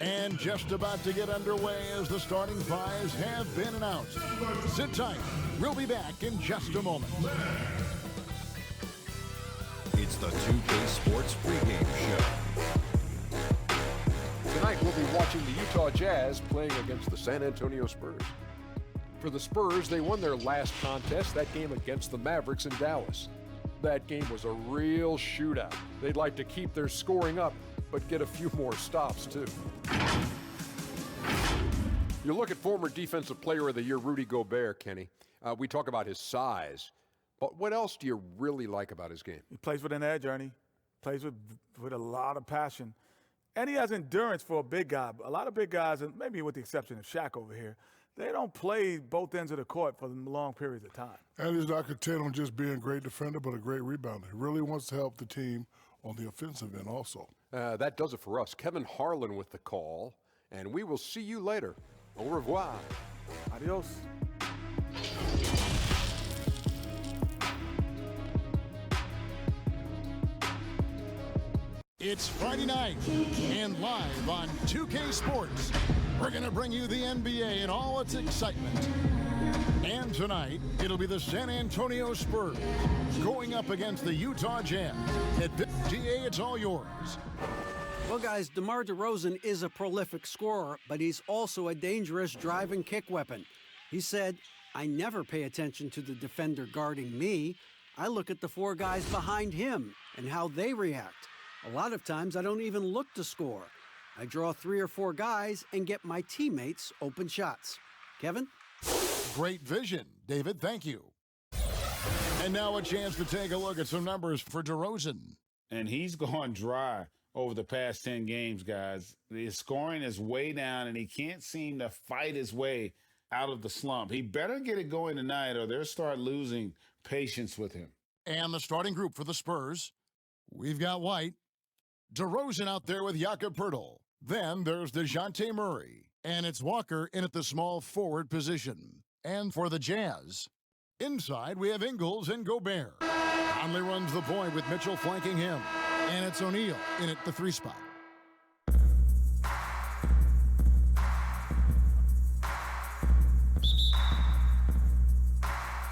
And just about to get underway as the starting fives have been announced. Sit tight. We'll be back in just a moment. It's the 2K Sports Pregame Show. Tonight we'll be watching the Utah Jazz playing against the San Antonio Spurs. For the Spurs, they won their last contest, that game against the Mavericks in Dallas. That game was a real shootout. They'd like to keep their scoring up, but get a few more stops, too. You look at former Defensive Player of the Year Rudy Gobert, Kenny. We talk about his size, but what else do you really like about his game? He plays with an edge, Ernie. Plays with a lot of passion. And he has endurance for a big guy. A lot of big guys, and maybe with the exception of Shaq over here, they don't play both ends of the court for long periods of time. And he's not content on just being a great defender, but a great rebounder. He really wants to help the team on the offensive end also. That does it for us. Kevin Harlan with the call, and we will see you later. Au revoir. Adios. It's Friday night, and live on 2K Sports, we're going to bring you the NBA in all its excitement. And tonight, it'll be the San Antonio Spurs going up against the Utah Jazz. At GA, it's all yours. Well, guys, DeMar DeRozan is a prolific scorer, but he's also a dangerous drive and kick weapon. He said, "I never pay attention to the defender guarding me. I look at the four guys behind him and how they react. A lot of times, I don't even look to score. I draw 3 or 4 guys and get my teammates open shots." Kevin? Great vision, David. Thank you. And now a chance to take a look at some numbers for DeRozan. And he's gone dry over the past 10 games, guys. His scoring is way down, and he can't seem to fight his way out of the slump. He better get it going tonight, or they'll start losing patience with him. And the starting group for the Spurs, we've got White, DeRozan out there with Jakob Poeltl. Then there's DeJounte Murray, and it's Walker in at the small forward position. And for the Jazz, inside we have Ingles and Gobert. Conley runs the point with Mitchell flanking him. And it's O'Neal in at the 3 spot.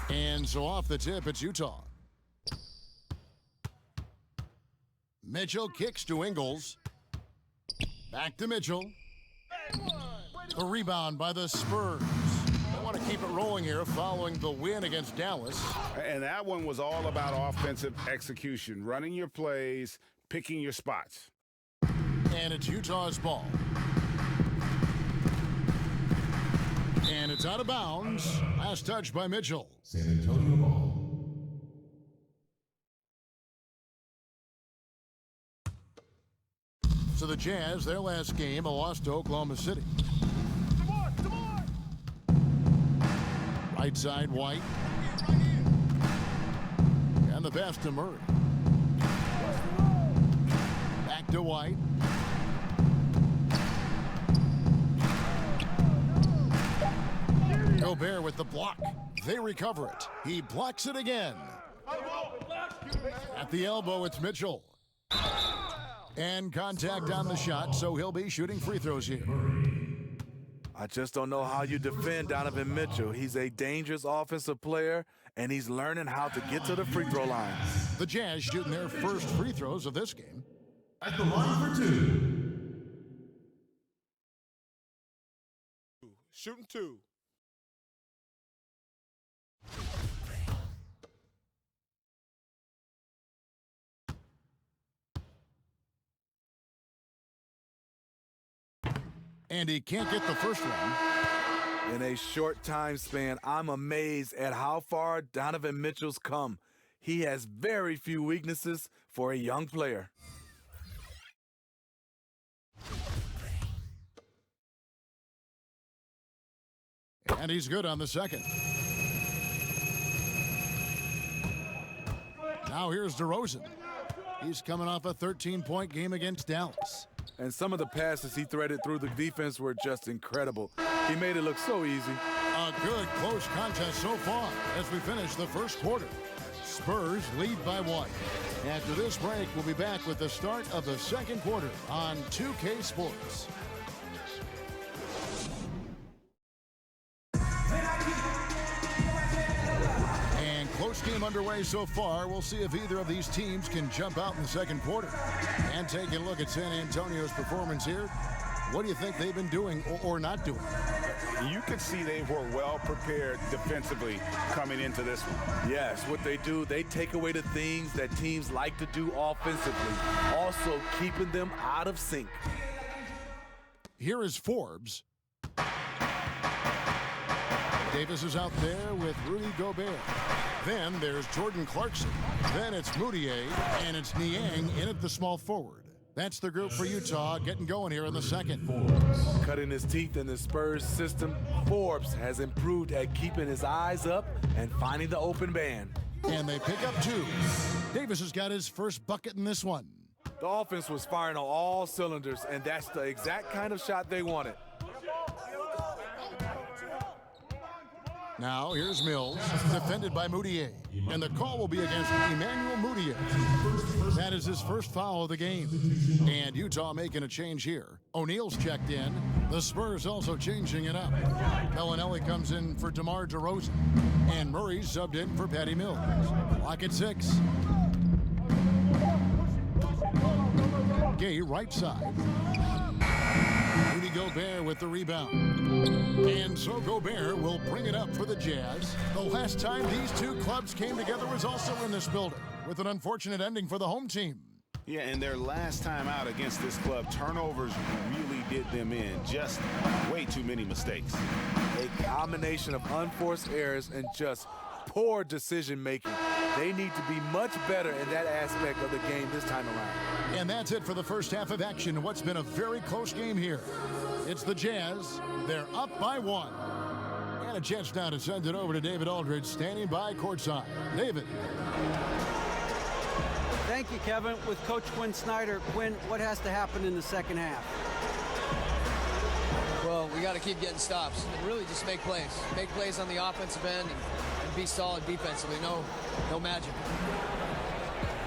And so off the tip, it's Utah. Mitchell kicks to Ingles. Back to Mitchell. The rebound by the Spurs. They want to keep it rolling here following the win against Dallas. And that one was all about offensive execution, running your plays, picking your spots. And it's Utah's ball. And it's out of bounds. Last touch by Mitchell. San Antonio ball. So the Jazz, their last game, a loss to Oklahoma City. Right side, White. And the pass to Murray. Back to White. Gobert with the block. They recover it. He blocks it again. At the elbow, it's Mitchell. And contact on the shot, so he'll be shooting free throws here. I just don't know how you defend Donovan Mitchell. He's a dangerous offensive player, and he's learning how to get to the free throw line. The Jazz shooting their first free throws of this game. At the line for 2. Shooting 2. And he can't get the first one. In a short time span, I'm amazed at how far Donovan Mitchell's come. He has very few weaknesses for a young player. And he's good on the second. Now here's DeRozan. He's coming off a 13-point game against Dallas. And some of the passes he threaded through the defense were just incredible. He made it look so easy. A good close contest so far as we finish the first quarter. Spurs lead by 1. After this break, we'll be back with the start of the second quarter on 2K Sports. game underway so far. We'll see if either of these teams can jump out in the second quarter. And taking a look at San Antonio's performance here, what do you think they've been doing or not doing? You can see they were well prepared defensively coming into this one. Yes, what they do, they take away the things that teams like to do offensively, also keeping them out of sync. Here is Forbes. Davis is out there with Rudy Gobert. Then there's Jordan Clarkson. Then it's Moutier, and it's Niang in at the small forward. That's the group for Utah getting going here in the second. Cutting his teeth in the Spurs system, Forbes has improved at keeping his eyes up and finding the open man. And they pick up 2. Davis has got his first bucket in this one. The offense was firing on all cylinders, and that's the exact kind of shot they wanted. Now here's Mills, defended by Moutier. And the call will be against Emmanuel Moutier. That is his first foul of the game. And Utah making a change here. O'Neal's checked in. The Spurs also changing it up. Bellinelli comes in for DeMar DeRozan. And Murray subbed in for Patty Mills. Clock at 6. Gay right side. Rudy Gobert with the rebound. And so Gobert will bring it up for the Jazz. The last time these two clubs came together was also in this building, with an unfortunate ending for the home team. Yeah, and their last time out against this club, turnovers really did them in. Just way too many mistakes. A combination of unforced errors and just poor decision making. They need to be much better in that aspect of the game this time around. And that's it for the first half of action. What's been a very close game here. It's the Jazz. They're up by 1. And a chance now to send it over to David Aldridge, standing by courtside. David. Thank you, Kevin. With Coach Quinn Snyder, Quinn, what has to happen in the second half? Well, we got to keep getting stops and really just make plays. Make plays on the offensive end and be solid defensively. No magic.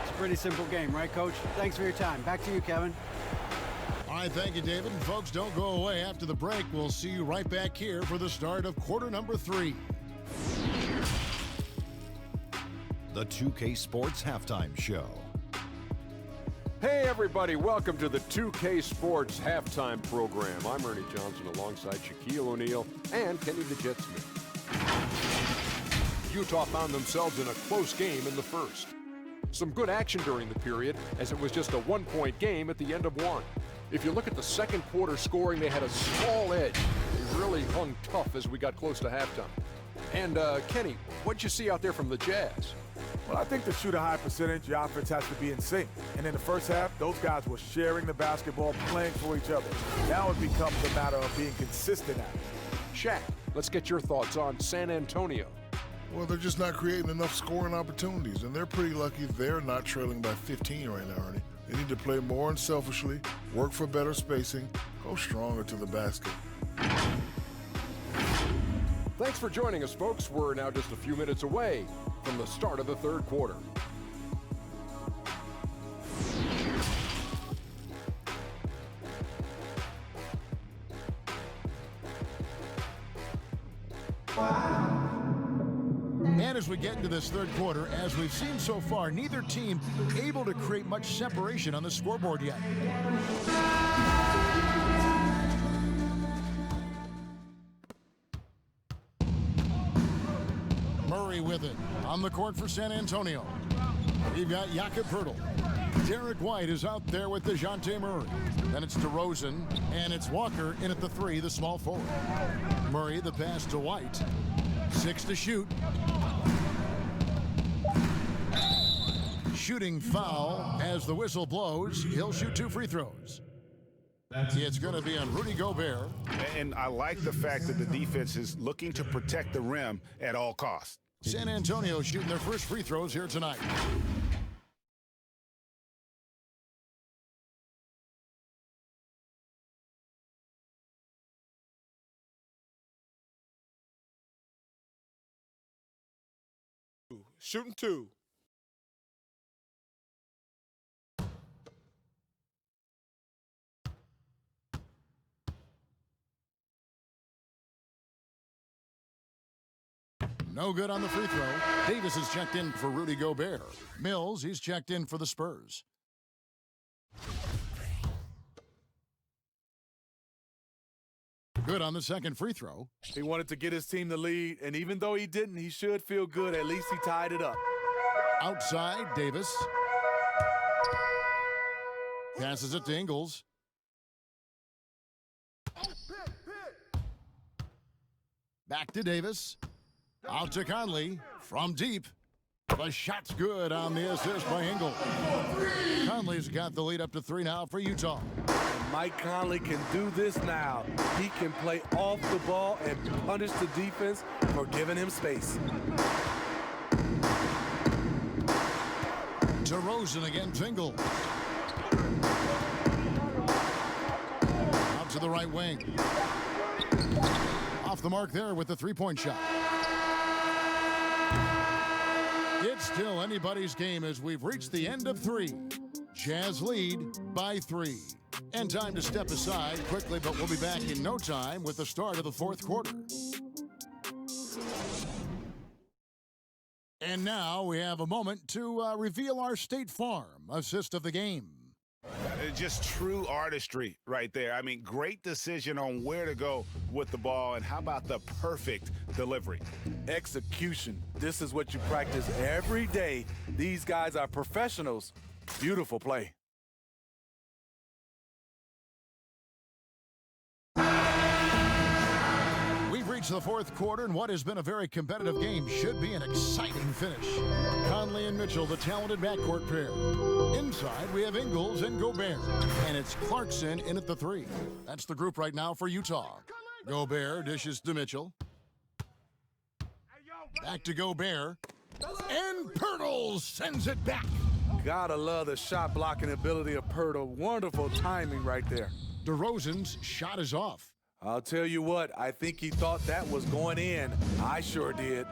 It's a pretty simple game, right, Coach? Thanks for your time. Back to you, Kevin. All right, thank you, David. And folks, don't go away. After the break, we'll see you right back here for the start of quarter number 3. The 2K Sports Halftime Show. Hey everybody, welcome to the 2K Sports Halftime Program. I'm Ernie Johnson alongside Shaquille O'Neal and Kenny the Jet Smith. Utah found themselves in a close game in the first. Some good action during the period, as it was just a 1-point game at the end of 1. If you look at the second quarter scoring, they had a small edge. They really hung tough as we got close to halftime. And Kenny, what'd you see out there from the Jazz? Well, I think to shoot a high percentage, your offense has to be in sync. And in the first half, those guys were sharing the basketball, playing for each other. Now it becomes a matter of being consistent at it. Shaq, let's get your thoughts on San Antonio. Well, they're just not creating enough scoring opportunities, and they're pretty lucky they're not trailing by 15 right now, Ernie. They need to play more unselfishly, work for better spacing, go stronger to the basket. Thanks for joining us, folks. We're now just a few minutes away from the start of the third quarter. And as we get into this third quarter, as we've seen so far, neither team able to create much separation on the scoreboard yet. Murray with it on the court for San Antonio. We've got Jakob Poeltl. Derek White is out there with DeJounte Murray. Then it's DeRozan, and it's Walker in at the 3, the small forward. Murray, the pass to White. 6 to shoot. Shooting foul as the whistle blows. He'll shoot 2 free throws. It's going to be on Rudy Gobert. And I like the fact that the defense is looking to protect the rim at all costs. San Antonio shooting their first free throws here tonight. Shooting 2. No good on the free throw. Davis is checked in for Rudy Gobert. Mills, he's checked in for the Spurs. Good on the second free throw. He wanted to get his team the lead, and even though he didn't, he should feel good. At least he tied it up. Outside, Davis. Passes it to Ingles. Back to Davis. Out to Conley. From deep. The shot's good on the assist by Ingles. Conley's got the lead up to 3 now for Utah. Mike Conley can do this now. He can play off the ball and punish the defense for giving him space. DeRozan against Ingles. Out to the right wing. Off the mark there with the three-point shot. It's still anybody's game as we've reached the end of 3. Jazz lead by 3. And time to step aside quickly, but we'll be back in no time with the start of the 4th quarter. And now we have a moment to reveal our State Farm assist of the game. Just true artistry right there. I mean, great decision on where to go with the ball, and how about the perfect delivery? Execution. This is what you practice every day. These guys are professionals. Beautiful play. We've reached the 4th quarter, and what has been a very competitive game should be an exciting finish. Conley and Mitchell, the talented backcourt pair. Inside, we have Ingles and Gobert, and it's Clarkson in at the 3. That's the group right now for Utah. Gobert dishes to Mitchell. Back to Gobert, and Pirtle sends it back. Gotta love the shot blocking ability of Pirtle. Wonderful timing right there. DeRozan's shot is off. I'll tell you what, I think he thought that was going in. I sure did.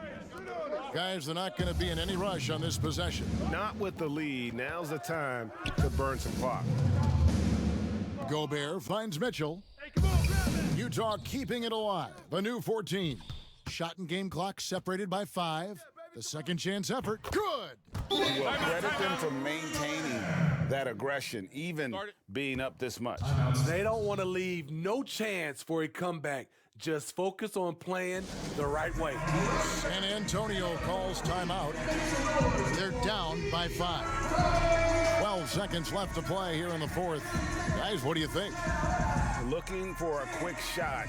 Guys, they're not going to be in any rush on this possession. Not with the lead. Now's the time to burn some clock. Gobert finds Mitchell. Utah keeping it alive. A new 14. Shot and game clock separated by 5. The second chance effort. Good! Well, credit them for maintaining that aggression, even being up this much. They don't want to leave no chance for a comeback. Just focus on playing the right way. San Antonio calls timeout. They're down by 5. 12 seconds left to play here in the 4th. Guys, what do you think? Looking for a quick shot,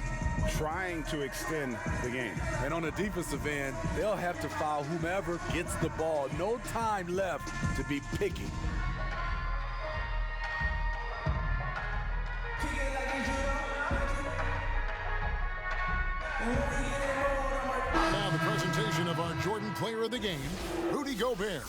trying to extend the game. And on the defensive end, they'll have to foul whomever gets the ball. No time left to be picky. Now the presentation of our Jordan Player of the Game, Rudy Gobert.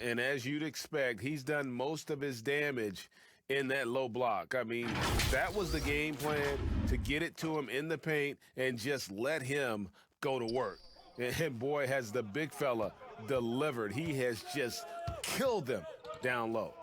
And as you'd expect, he's done most of his damage in that low block. I mean, that was the game plan, to get it to him in the paint and just let him go to work. And boy, has the big fella delivered. He has just killed them down low.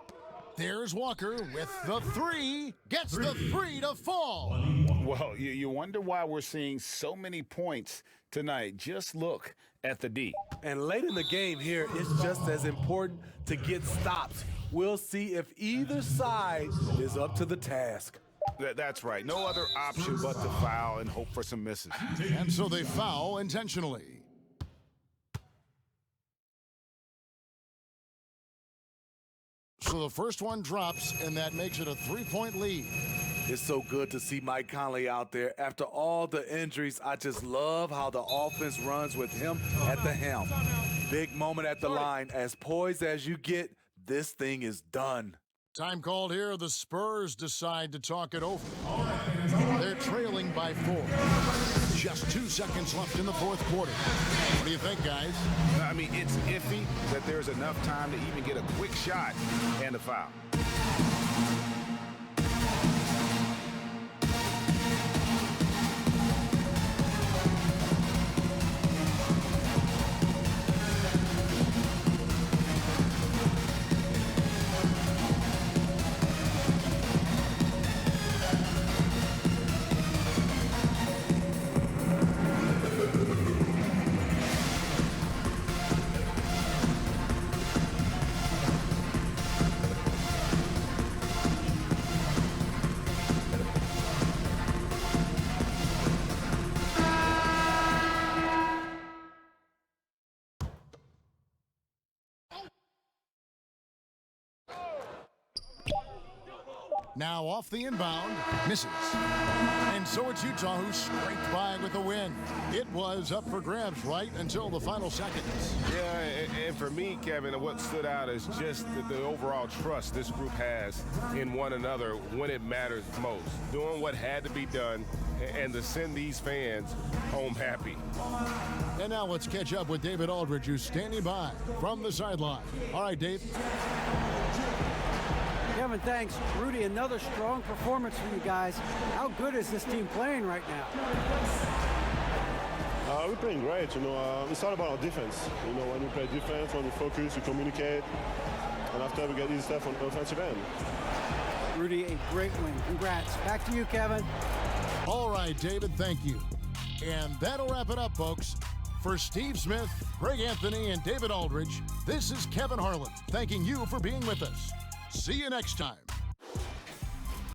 There's Walker with the 3. Gets the 3 to fall. Well, you wonder why we're seeing so many points tonight. Just look at the D. And late in the game here, it's just as important to get stops. We'll see if either side is up to the task. That's right. No other option but to foul and hope for some misses. And so they foul intentionally. So the first one drops, and that makes it a 3-point lead. It's so good to see Mike Conley out there. After all the injuries, I just love how the offense runs with him at the helm. Big moment at the line. As poised as you get, this thing is done. Time called here. The Spurs decide to talk it over. They're trailing by 4. Just 2 seconds left in the 4th quarter. What do you think, guys? I mean, it's iffy that there's enough time to even get a quick shot and a foul. Now off the inbound, misses. And so it's Utah who scraped by with the win. It was up for grabs right until the final seconds. Yeah, and for me, Kevin, what stood out is just the overall trust this group has in one another when it matters most. Doing what had to be done and to send these fans home happy. And now let's catch up with David Aldridge, who's standing by from the sideline. All right, Dave. Kevin, thanks. Rudy, another strong performance for you guys. How good is this team playing right now? We're playing great. It's all about our defense. When we play defense, when we focus, we communicate, and after we get easy stuff on the offensive end. Rudy, a great win. Congrats. Back to you, Kevin. All right, David, thank you. And that'll wrap it up, folks. For Steve Smith, Greg Anthony, and David Aldridge, this is Kevin Harlan thanking you for being with us. See you next time.